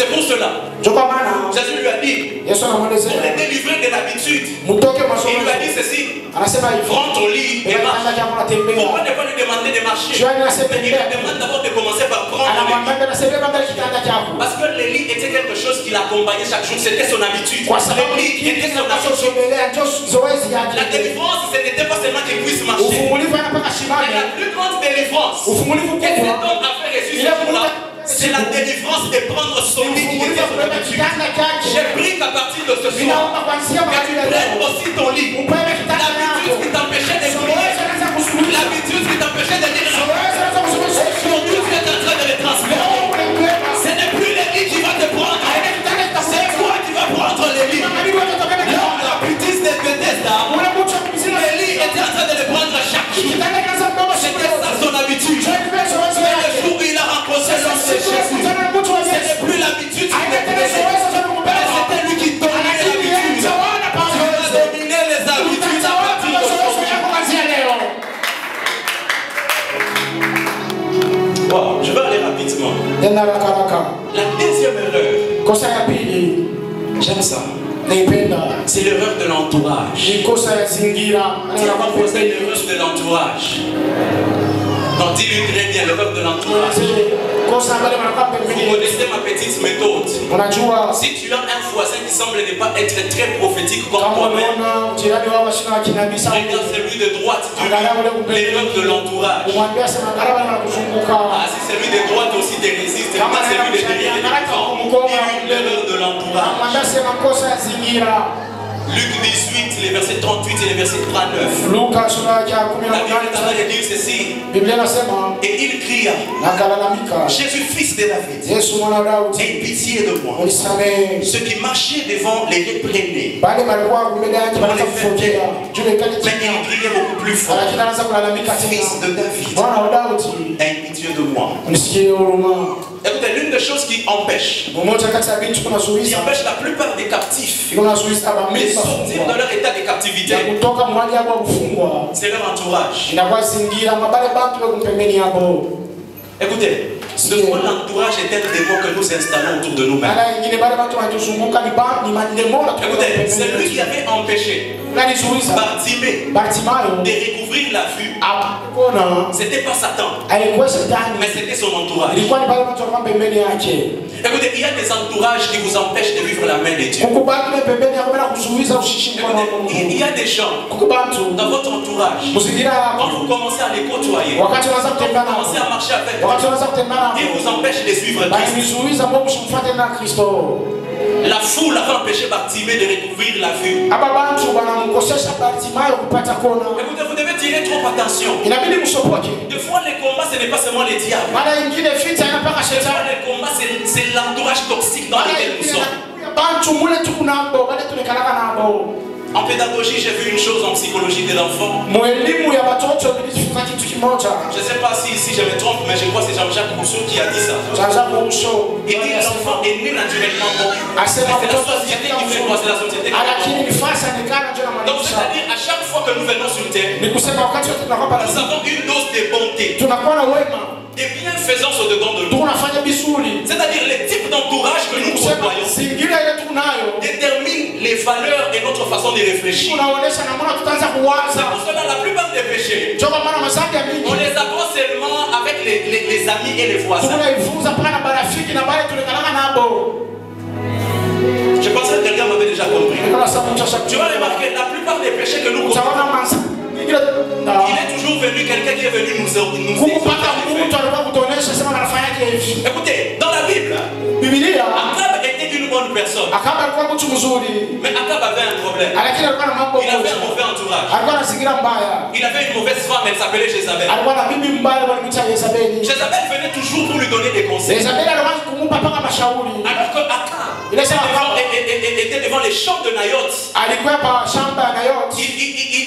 C'est pour cela. Jésus lui a dit, on est délivré de l'habitude. Il lui a dit ceci, prends ton lit et marche. Pourquoi ne pas lui demander de marcher? Mais il lui demande d'abord de commencer par prendre le lit. Parce que le lit était quelque chose qui l'accompagnait chaque jour, c'était son habitude. Le lit était son habitude. La délivrance, ce n'était pas seulement qu'il puisse marcher. Mais la plus grande délivrance que cet homme a fait reçu ce jour-là, c'est la délivrance de prendre son lit qui était son habitude. J'ai pris qu'à partir de ce soir, que tu prennes aussi ton lit. L'habitude qui t'empêchait de prier, l'habitude qui t'empêchait de dire la aujourd'hui tu es en train de le transformer. Ce n'est plus le lit qui va te prendre, c'est toi qui vas prendre le lit. L'homme, la bêtise de Bethesda, le lit était en train de le prendre chaque jour. C'était ça son habitude. Mais le jour où il a rencontré l'homme de Jésus, ce n'est plus l'habitude qui te plaisait. C'était lui qui dominait l'habitude. Tu vas dominer les habitudes à partir d'aujourd'hui. Wow, je vais aller rapidement. La deuxième erreur, j'aime ça. C'est l'erreur de l'entourage. C'est l'erreur de l'entourage. Donc dis-lui très bien l'erreur de l'entourage. Vous connaissez ma petite méthode. Si tu as un voisin qui semble ne pas être très prophétique comme toi-même, regarde celui de droite, l'erreur de l'entourage. Ah, si celui de droite aussi te résiste, regarde celui de derrière, l'erreur de l'entourage. Luc 18, les versets 38 et les versets 39. La Bible est en train de dire ceci. Et il cria, Jésus, fils de David, aie pitié de moi. Ceux qui marchaient devant les reprenait pour les faire taire. Mais il criait beaucoup plus fort, fils de David, aie pitié de moi. Écoutez, l'une des choses qui empêche la plupart des captifs de sortir de leur état de captivité, c'est leur entourage. Écoutez, ce fois l'entourage est un démon que nous installons autour de nous-mêmes. Écoutez, c'est lui qui avait empêché Bartimée de recouvrir la vue. C'était pas Satan, mais c'était son entourage. Écoutez, il y a des entourages qui vous empêchent de vivre la main de Dieu. Écoutez, il y a des gens dans votre entourage, quand vous commencez à les côtoyer, quand vous commencez à marcher avec eux, ils vous empêchent de suivre Christ. La foule a empêché Bartimée de recouvrir la vue. Écoutez, vous devez tirer trop attention. Des fois, les combats, ce n'est pas seulement les diables. Des fois, les combats, c'est l'entourage toxique dans lequel nous sommes. En pédagogie, j'ai vu une chose en psychologie de l'enfant. Je ne sais pas si je me trompe, mais je crois que c'est Jean-Jacques Rousseau qui a dit ça. Il dit que l'enfant est né naturellement bon. C'est la société qui fait quoi? C'est la société qui fait quoi? Donc c'est-à-dire à chaque fois que nous venons sur terre, nous avons une dose de bonté, de bienfaisance au-dedans de nous. C'est-à-dire les types d'entourage que nous côtoyons déterminent les valeurs et notre façon de réfléchir. C'est pour cela la plupart des péchés, on les apprend seulement avec les amis et les voisins. Je pensais que quelqu'un m'avait déjà compris. Tu vas remarquer, la plupart des péchés que nous commettons, il est toujours venu quelqu'un qui est venu nous écoutez, dans la Bible, Akab était une bonne personne. Mais Akab avait un problème. Il avait un mauvais entourage. Il avait une mauvaise femme, elle s'appelait Jézabel. Jézabel venait toujours pour lui donner des conseils. Alors que Akab était devant les champs de Nayoth.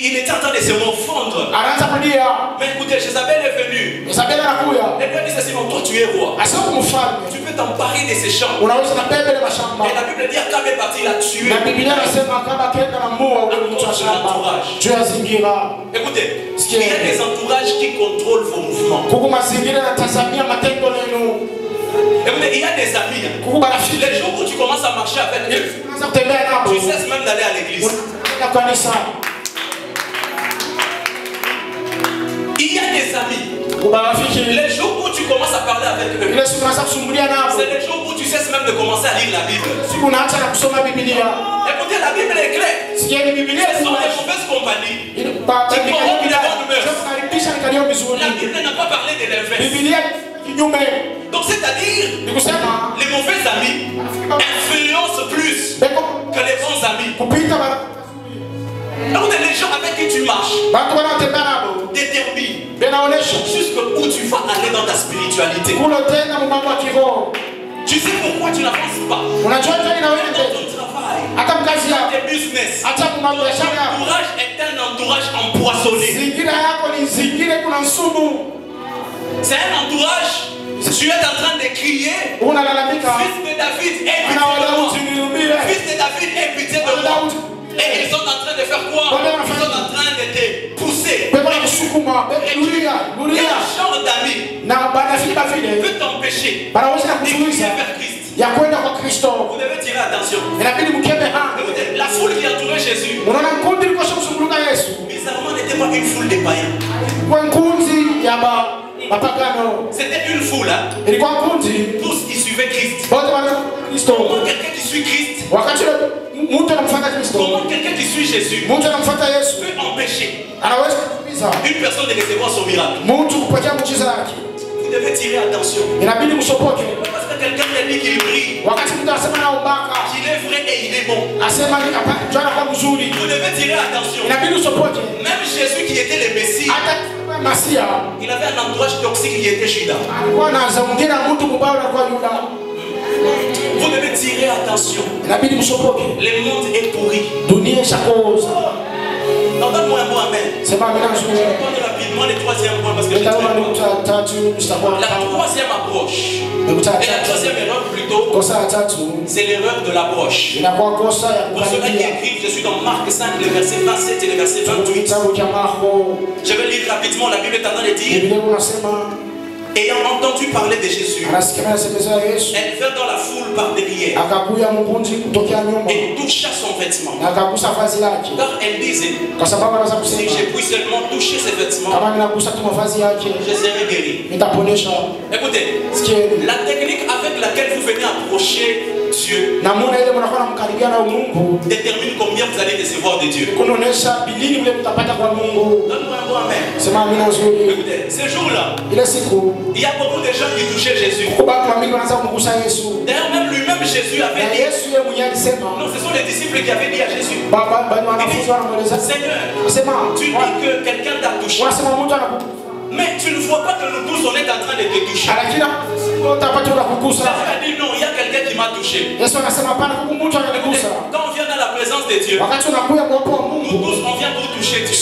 Il était en train de se morfondre. Mais écoutez, Jézabel est venue. Elle lui a dit ceci, mais toi tu es roi. Tu peux t'emparer de ces champs. Et la Bible dit Akab est parti la tuer. Écoutez, il y a des entourages qui contrôlent vos mouvements. Il y a des amis. Les jours où tu commences à marcher avec eux, tu cesses même d'aller à l'église. Il y a des amis. Les jours où tu commences à parler avec eux, c'est les jours où tu cesses même de commencer à lire la Bible. Écoutez, la Bible est claire. Ce sont les mauvaises compagnies qui corrompent les bonnes mœurs. La Bible n'a pas parlé de l'inverse. Donc c'est-à-dire, les mauvais amis influencent plus que les bons amis. Donc les gens avec qui tu marches déterminent jusqu'où tu vas aller dans ta spiritualité. Tu sais pourquoi tu n'avances pas dans ton travail, dans tes business. Ton entourage est un entourage empoisonné. C'est un entourage, tu es en train de crier, fils de David, aie pitié de moi. Fils de David, aie pitié de moi. Et ils sont en train de faire quoi? Ils sont en train de te pousser. Quel genre d'amis peut t'empêcher d'évoluer vers Christ? Vous devez tirer attention. La foule qui entourait Jésus, bizarrement, n'était pas une foule de païens. C'était une foule. Tous ils suivaient Christ. Comment quelqu'un qui suit Christ, comment quelqu'un qui suit Jésus peut empêcher une personne de recevoir son miracle? Vous devez tirer attention. Parce que quelqu'un a dit qu'il brille, qu'il est vrai et il est bon. Vous devez tirer attention. Même Jésus qui était le Messie, il avait un entourage toxique qui était Judas. Vous devez tirer attention. Le monde est pourri. Non, donne-moi un mot, amen. Je vais rapidement le troisième point parce que j'ai la troisième approche. Et la troisième erreur plutôt, c'est l'erreur de l'approche. Pour ceux-là qui écrivent, je suis dans Marc 5, le verset 27 et le verset 28. Je vais lire rapidement, la Bible est en train de dire: ayant entendu parler de Jésus, elle vint dans la foule par derrière et toucha son vêtement. Car elle disait: si je puis seulement toucher ses vêtements, je serai guéri. Écoutez, la technique avec laquelle vous venez approcher Dieu détermine combien vous allez recevoir de Dieu. Donne-moi un mot, amen. Écoutez, ce jour-là, il y a beaucoup de gens qui touchaient Jésus. D'ailleurs, même lui-même, Jésus avait dit. Non, ce sont les disciples qui avaient dit à Jésus: Seigneur, tu dis que quelqu'un t'a touché, mais tu ne vois pas que nous tous on est en train de te toucher. Jésus a dit: non, il y a quelqu'un qui m'a touché. Quand on vient dans la présence de Dieu, nous tous on vient pour toucher Dieu.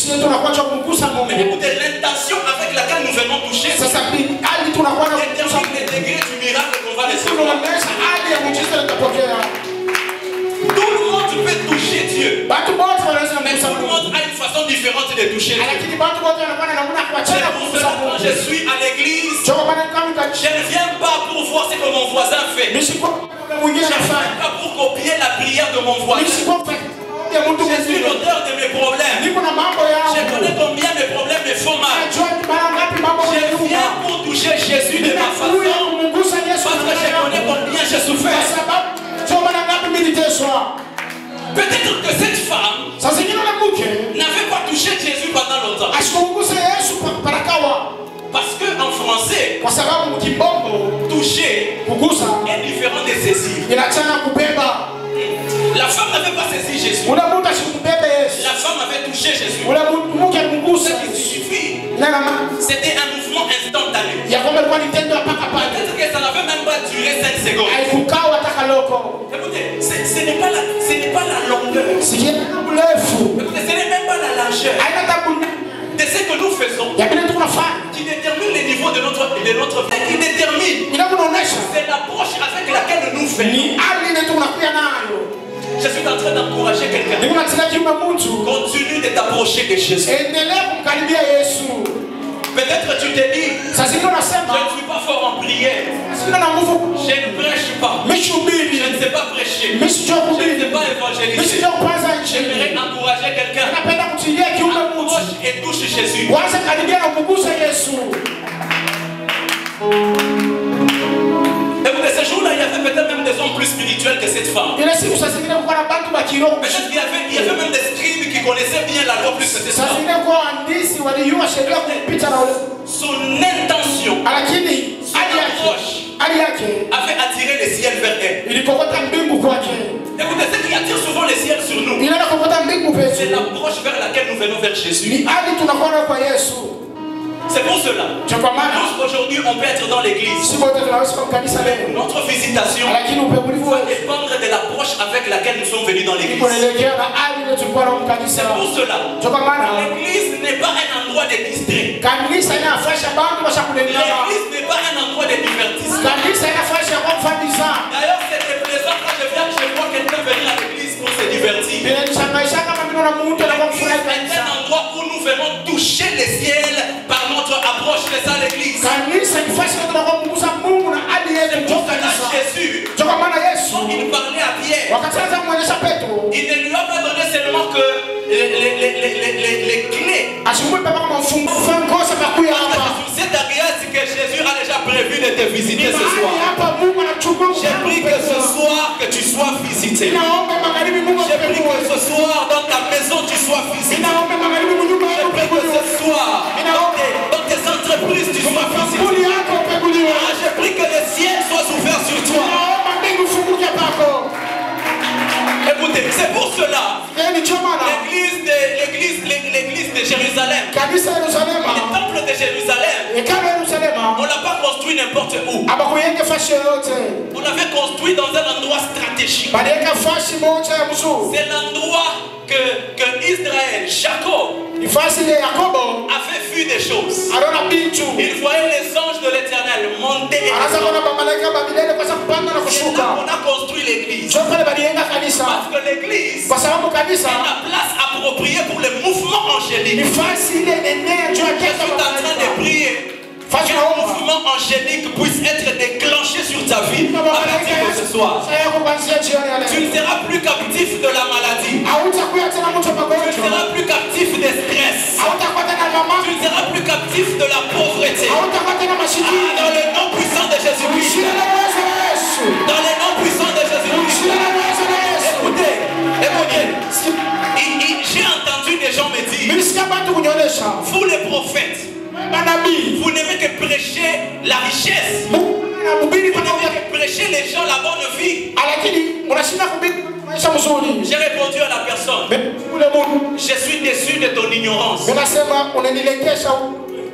Mais écoutez, l'intention avec laquelle nous venons toucher détermine le degré du miracle qu'on va recevoir. Tout le monde peut toucher Dieu, mais tout le monde a une façon différente de toucher Dieu. C'est pour cela que quand je suis à l'église, je ne viens pas pour voir ce que mon voisin fait. Je ne viens pas pour copier la prière de mon voisin. Je suis l'auteur de mes problèmes. Je connais combien mes problèmes me font mal. Je viens pour toucher Jésus de ma façon, parce que je connais combien j'ai souffert. Peut-être que cette femme n'avait pas touché Jésus pendant longtemps. Parce que en français, toucher est différent de saisir. La femme n'avait pas saisi Jésus. La femme avait touché Jésus. Ce qui suffit, c'était un mouvement instantané. Peut-être que ça n'avait même pas duré 5 secondes. Écoutez, ce n'est pas la longueur. Écoutez, ce n'est même pas la largeur de ce que nous faisons qui détermine le niveau de notre vie, qui détermine c'est l'approche avec laquelle nous venons. Je suis en train d'encourager quelqu'un. Continue de t'approcher de Jésus. Peut-être tu te dis: je ne suis pas fort en prière. Je ne prêche pas. Je ne sais pas prêcher. Je ne sais pas évangéliser. J'aimerais encourager quelqu'un. Approche et touche Jésus. Et ce jour-là, il y avait peut-être même des hommes plus spirituels que cette femme. Peut-être qu'il y avait même des scribes qui connaissaient bien la loi plus que cette femme. Son intention, son approche avait attiré les ciels vers elle. Écoutez, ce qui attire souvent les ciels sur nous, c'est l'approche vers laquelle nous venons vers Jésus. C'est pour cela. Aujourd'hui, on peut être dans l'église. Notre visitation va dépendre de l'approche avec laquelle nous sommes venus dans l'église. C'est pour cela. L'église n'est pas un endroit de distrait. L'église n'est pas un endroit de divertissement. D'ailleurs, c'est déplaisant quand je vois quelqu'un venir à l'église pour se divertir. L'église est un endroit où nous venons toucher les ciels par notre approche. C'est ça l'église. C'est pour cela Jésus, quand il parlait à Pierre, il ne lui a pas donné seulement que les clés. C'est agréable que Jésus a déjà prévu de te visiter ce soir. J'ai pris que ce soir que tu sois visité. J'ai pris que ce soir dans ta maison tu sois visité. J'ai pris que ce soir dans tes entreprises tu sois visité. J'ai pris que le ciel soit ouvert sur toi. Écoutez, c'est pour cela l'église de Jérusalem, le temple de Jérusalem, on l'a pas construit n'importe où. On l'avait construit dans un endroit stratégique. C'est l'endroit que Israël, Jacob, avait vu des choses. Il voyait les anges de l'Éternel monter et descendre. C'est là qu'on a construit l'église. Parce que l'église est la place appropriée pour les mouvements angéliques. Je suis en train de prier qu'un mouvement angélique puisse être déclenché sur ta vie à partir de ce soir. Tu ne seras plus captif de la maladie. Tu ne seras plus captif des stress. Tu ne seras plus captif de la pauvreté. Dans le nom puissant de Jésus-Christ. Dans le nom puissant de Jésus-Christ. Écoutez. J'ai entendu des gens me dire, vous les prophètes, vous n'aimez que prêcher la richesse. Vous n'aimez que prêcher les gens la bonne vie. J'ai répondu à la personne, je suis déçu de ton ignorance.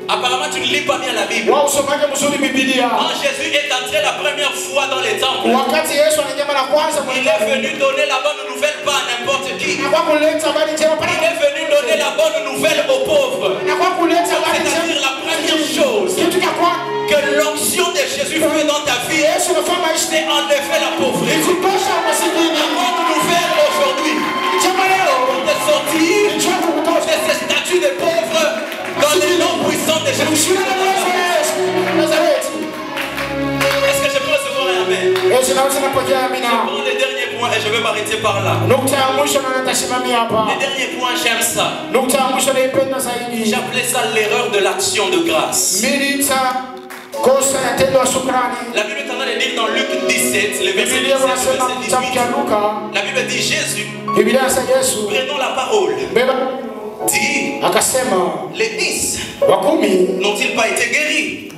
Apparemment tu ne lis pas bien la Bible. Quand Jésus est entré la première fois dans les temples, il est venu donner la bonne nouvelle pas à n'importe qui. Il est venu donner la bonne nouvelle aux pauvres. C'est-à-dire la première chose que l'onction de Jésus fait dans ta vie, c'est enlever la pauvreté. La bonne nouvelle aujourd'hui, de sortir de ces statuts de pauvres dans le nom puissant de Jésus. Est-ce que je peux recevoir un amen? Je prends le dernier point et je vais m'arrêter par là. Le dernier point, j'aime ça. J'appelais ça l'erreur de l'action de grâce. La Bible est en train de dire dans Luc 17, le verset 17, la Bible dit Jésus, prenons la parole, dit, les 10 n'ont-ils pas été guéris?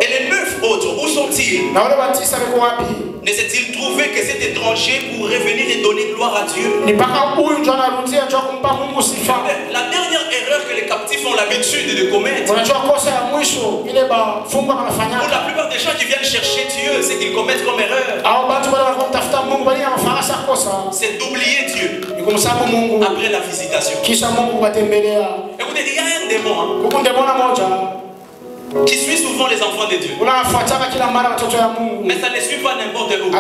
Et les 9 autres, où sont-ils? Ne s'est-il trouvé que cet étranger pourrait venir et donner gloire à Dieu? La dernière erreur que les captifs ont l'habitude de commettre, pour la plupart des gens qui viennent chercher Dieu, c'est qu'ils commettent comme erreur, c'est d'oublier Dieu après la visitation. Écoutez, il y a un démon qui suit souvent les enfants de Dieu. Mais ça ne suit pas n'importe où.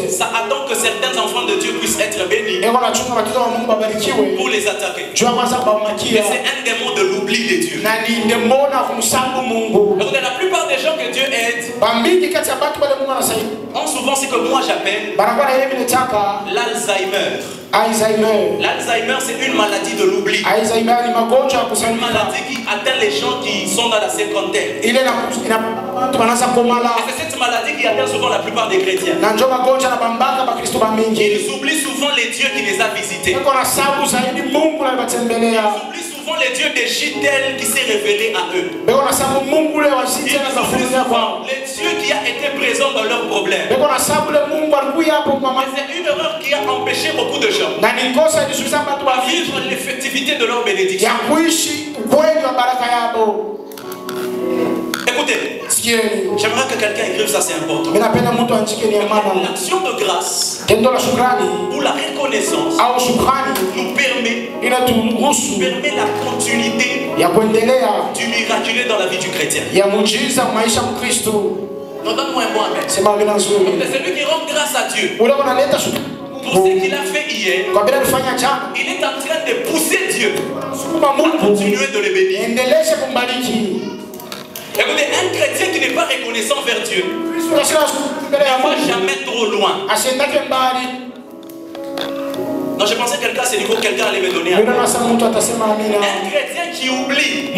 Ça attend que certains enfants de Dieu puissent être bénis pour les attaquer. Mais c'est un démon de l'oubli de Dieu. Écoutez, la plupart des gens que Dieu aide ont souvent ce que moi j'appelle l'Alzheimer. L'Alzheimer, c'est une maladie de l'oubli. Une maladie qui atteint les gens qui sont dans la cinquantaine. Et c'est cette maladie qui atteint souvent la plupart des chrétiens. Ils oublient souvent les dieux qui les a visités. Ils oublient souvent les dieux de Gitel qui s'est révélé à eux. Ils oublient souvent les dieux qui a été présents dans leurs problèmes. Et c'est une erreur qui a empêché beaucoup de gens à vivre l'effectivité de leur bénédiction. Écoutez, j'aimerais que quelqu'un écrive ça, c'est important. L'action de grâce ou la reconnaissance nous permet la continuité du miraculeux dans la vie du chrétien. Non, donne-moi un mot, amen. C'est celui qui rend grâce à Dieu pour ce qu'il a fait hier. Il est en train de pousser Dieu à continuer de le bénir. Écoutez, un chrétien qui n'est pas reconnaissant vers Dieu ne va jamais trop loin. Non, je pensais que quelqu'un allait me donner un chrétien qui oublie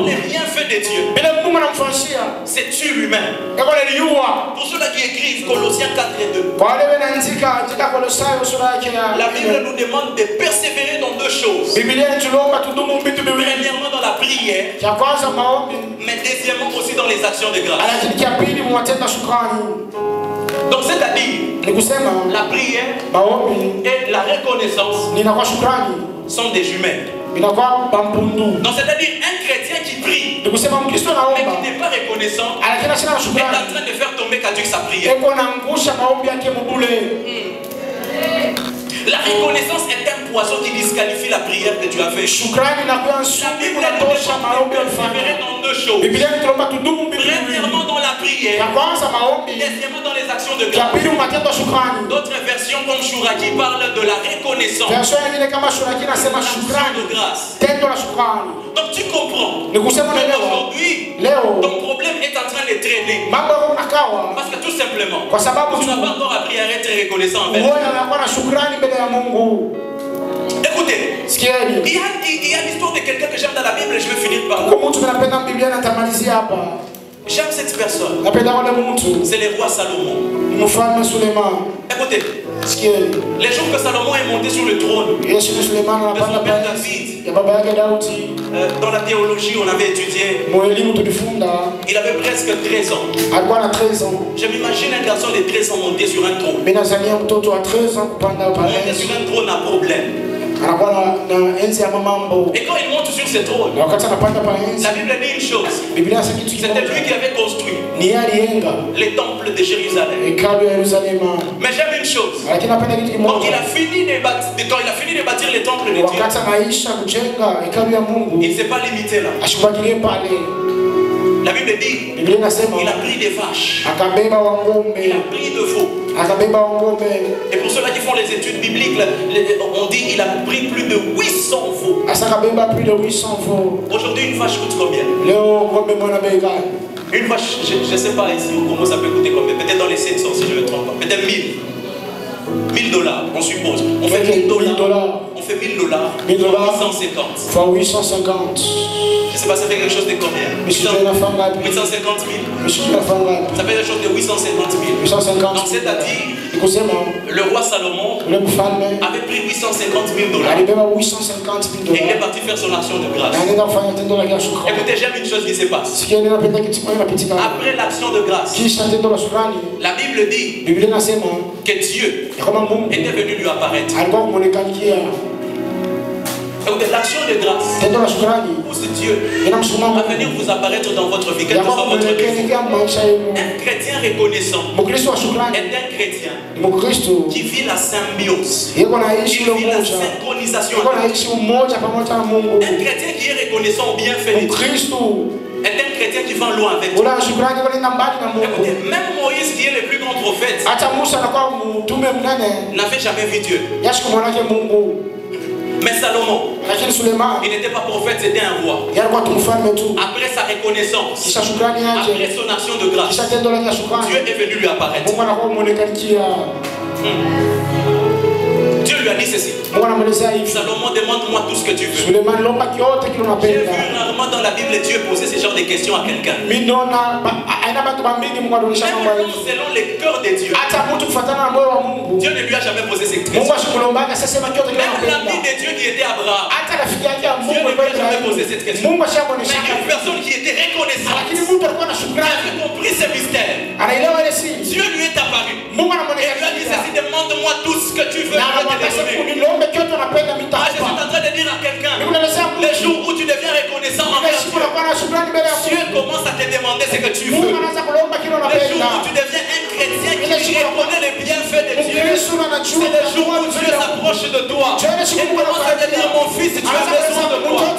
les bienfaits de Dieu. C'est Dieu lui-même. Pour ceux-là qui écrivent Colossiens 4:2, la Bible nous demande de persévérer dans deux choses. Premièrement dans la prière, mais deuxièmement aussi dans les actions de grâce. Donc c'est-à-dire, la prière et la reconnaissance sont des jumelles. Donc c'est-à-dire un chrétien qui prie mais qui n'est pas reconnaissant est en train de faire tomber caduque sa prière. La reconnaissance est un poison qui disqualifie la prière que tu as fait. La Bible nous demande de persévérer dans deux choses. Premièrement dans la prière, deuxièmement dans les actions de grâce. D'autres versions comme Chouraki parlent de la reconnaissance, de grâce. Donc tu comprends qu'aujourd'hui ton problème est en train de traîner parce que tout simplement tu n'as pas encore appris à être reconnaissant envers Dieu. Écoutez, il y a l'histoire de quelqu'un que j'aime dans la Bible et je vais finir par là. J'aime cette personne. C'est le roi Salomon. Écoutez, les jours que Salomon est monté sur le trône de son père David, dans la théologie on avait étudié, il avait presque 13 ans. Je m'imagine un garçon de 13 ans monté sur un trône. Monter sur un trône a problème. Et quand il monte sur ce trône, la Bible dit une chose. C'était lui qui avait construit les temples de Jérusalem. Mais j'aime une chose. Quand il a fini de bâtir les temples de Dieu, il ne s'est pas limité là. La Bible dit il a pris des vaches, il a pris de veaux. Et pour ceux-là qui font les études bibliques, on dit qu'il a pris plus de 800 veaux. Aujourd'hui, une vache coûte combien? Une vache, je ne sais pas ici au Congo ça peut coûter combien. Peut-être dans les 700 si je ne me trompe pas. Peut-être 1000. $1000, on suppose. On fait $1000. On fait $1000. 850. Fois 850. Je ne sais pas, ça fait quelque chose de combien? 850 000. Ça fait quelque chose de 850 000. Donc c'est-à-dire, le roi Salomon avait pris $850 000. Et il est parti faire son action de grâce. Écoutez, j'aime une chose qui se passe. Après l'action de grâce, la Bible dit que Dieu était venu lui apparaître. Écoutez, l'action de grâce pousse Dieu à venir vous apparaître dans votre vie, quel que soit votre vie. Un chrétien reconnaissant est un chrétien qui vit la symbiose, qui vit la synchronisation. Un chrétien qui est reconnaissant au bienfait de Dieu est un chrétien qui va loin avec Dieu. Écoutez, même Moïse qui est le plus grand prophète n'avait jamais vu Dieu. Mais Salomon, il n'était pas prophète, c'était un roi. Après sa reconnaissance, après son action de grâce, Dieu est venu lui apparaître. Dieu lui a dit ceci. Salomon, demande-moi tout ce que tu veux. J'ai vu rarement dans la Bible Dieu poser ce genre de questions à quelqu'un. Même selon les cœurs de Dieu. Dieu ne lui a jamais posé ces questions. Même l'ami de Dieu qui était Abraham, Dieu ne lui a jamais posé cette question. Mais une personne qui était reconnaissante, qui avait compris ce mystère, Dieu lui est apparu. Et lui a dit ceci, demande-moi tout ce que tu veux. Je suis en train de dire à quelqu'un, le jour où tu deviens reconnaissant envers Dieu, Dieu commence à te demander ce que tu veux. Le jour où tu deviens un chrétien qui reconnaît les bienfaits de Dieu, c'est le jour où Dieu s'approche de toi et commence à te dire, mon fils, tu as besoin de moi.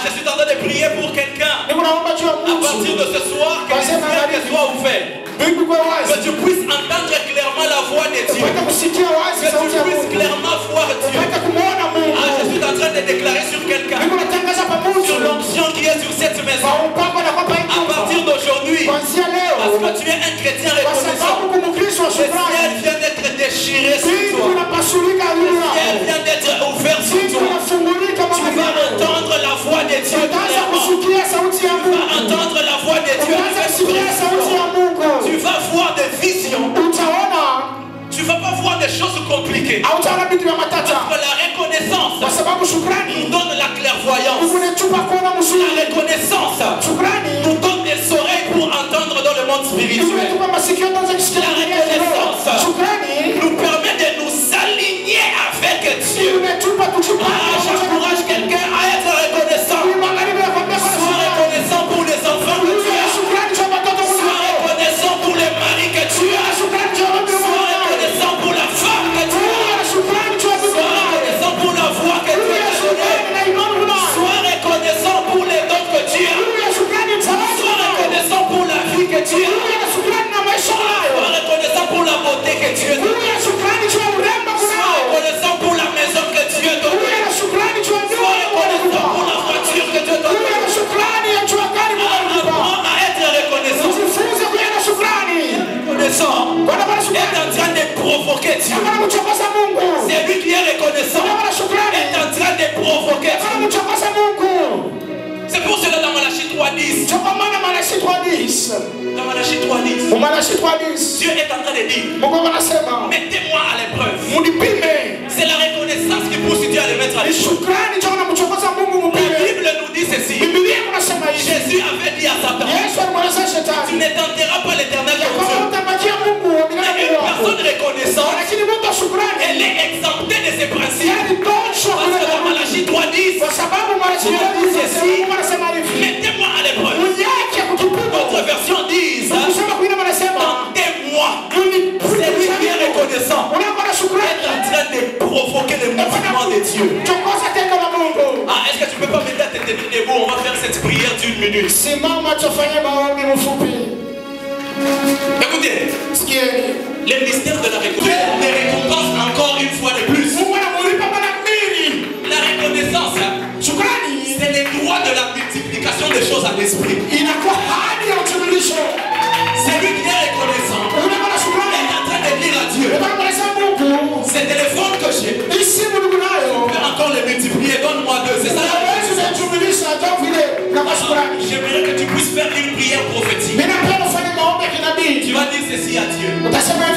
Je suis en train de prier pour quelqu'un. À partir de ce soir, que le ciel soit ouvert. Que tu puisses entendre clairement la voix de Dieu. Que tu puisses clairement voir Dieu. Je suis en train de déclarer sur quelqu'un, sur l'onction qui est sur cette maison. À partir d'aujourd'hui, parce que tu es un chrétien reconnaissant, le ciel vient d'être déchiré sur toi. Le ciel vient d'être ouvert sur toi. Tu vas entendre la voix de Dieu clairement. Tu vas entendre la voix de Dieu. Tu vas voir des visions. Tu ne vas pas voir des choses compliquées. Parce que la reconnaissance nous donne la clairvoyance. La reconnaissance nous donne des oreilles pour entendre dans le monde spirituel. La reconnaissance nous permet de nous aligner avec Dieu. J'encourage quelqu'un à être reconnaissant. Sois reconnaissant pour les enfants que tu as. Sois reconnaissant pour les maris que tu as. Sois reconnaissant pour la femme que tu as. Sois reconnaissant pour la voix que tu as donnée. Sois reconnaissant pour les dons que tu as. Sois reconnaissant pour la vie que tu as. Sois reconnaissant pour la beauté que tu as donnée. Sois reconnaissant pour la maison que tu as donnée. Sois reconnaissant pour la voiture que tu as donnée. Apprends à être reconnaissant. Reconnaissant est en train de provoquer Dieu. C'est lui qui est reconnaissant est en train de provoquer Dieu. C'est pour cela dans Malachie 3:10. Dans Malachie 3:10. Dieu est en train de dire, mettez-moi à l'épreuve. C'est la reconnaissance qui pousse Dieu à le mettre à l'épreuve. La Bible nous dit ceci. Jésus avait dit à Satan, tu ne tenteras pas l'Éternel ton Dieu. Mais une personne reconnaissante, elle est exemptée de ses principes. Parce que dans Malachie 3:10, Dieu dit ceci, mettez-moi à l'épreuve. Votre version dit, tentez-moi. C'est lui qui est reconnaissant. Elle est en train de provoquer le mouvement de Dieu. Est-ce que tu peux pas m'aider à te tenir debout? On va faire cette prière d'une minute. Écoutez, le mystère de la reconnaissance les récompense encore une fois de plus. La reconnaissance, c'est le droit de la multiplication des choses à l'esprit. C'est lui qui est reconnaissant. Il est en train de dire à Dieu, ces téléphones que j'ai, on peut encore les multiplier, donne-moi 2. C'est ça. J'aimerais que tu puisses faire une prière prophétique. Tu vas dire ceci à Dieu. Seigneur,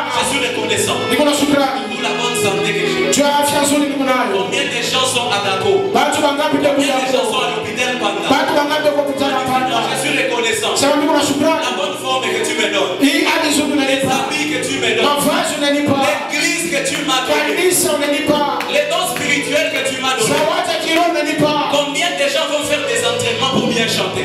je suis reconnaissant pour la bonne santé que j'ai. Combien de gens sont à Dako? Combien de gens sont à l'hôpital pendant? Je suis reconnaissant. La bonne forme que tu me donnes. Les habits que tu me donnes. L'église que tu m'as donnée. Les dons spirituels que tu m'as donnés. Combien de gens vont faire des entraînements pour bien chanter?